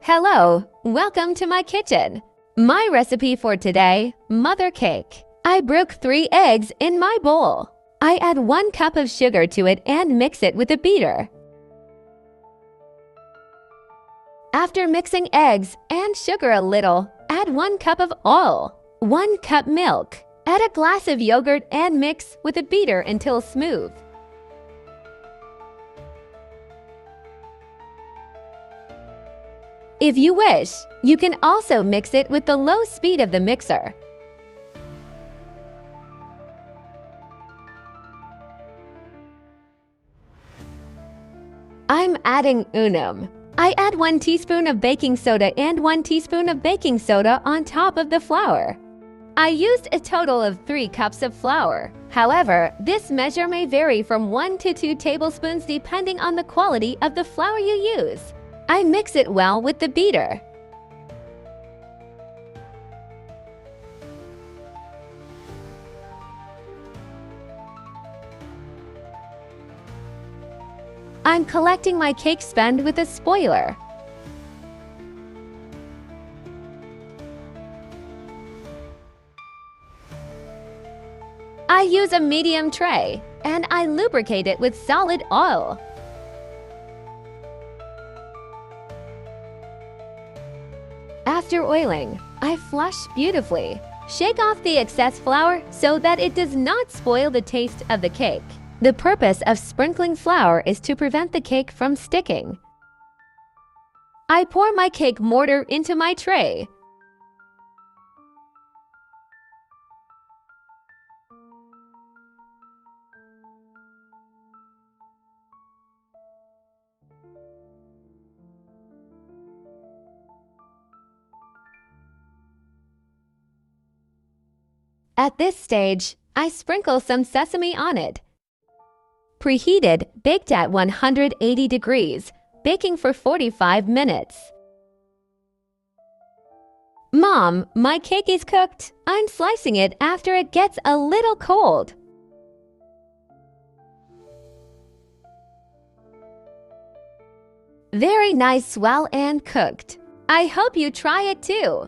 Hello, welcome to my kitchen. My recipe for today, mother cake. I broke 3 eggs in my bowl. I add 1 cup of sugar to it and mix it with a beater. After mixing eggs and sugar a little, add 1 cup of oil, 1 cup milk. Add a glass of yogurt and mix with a beater until smooth. If you wish, you can also mix it with the low speed of the mixer. I'm adding unum. I add 1 teaspoon of baking soda and 1 teaspoon of baking soda on top of the flour. I used a total of 3 cups of flour. However, this measure may vary from 1 to 2 tablespoons depending on the quality of the flour you use. I mix it well with the beater. I'm collecting my cake spend with a spoiler. I use a medium tray, and I lubricate it with solid oil. After oiling, I flush beautifully. Shake off the excess flour so that it does not spoil the taste of the cake. The purpose of sprinkling flour is to prevent the cake from sticking. I pour my cake mortar into my tray. At this stage, I sprinkle some sesame on it. Preheated, baked at 180 degrees, baking for 45 minutes. Mom, my cake is cooked. I'm slicing it after it gets a little cold. Very nice, well and cooked. I hope you try it too.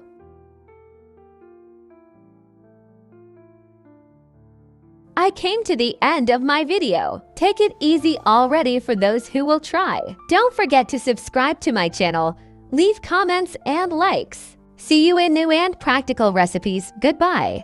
I came to the end of my video. Take it easy already for those who will try. Don't forget to subscribe to my channel, leave comments and likes. See you in new and practical recipes. Goodbye.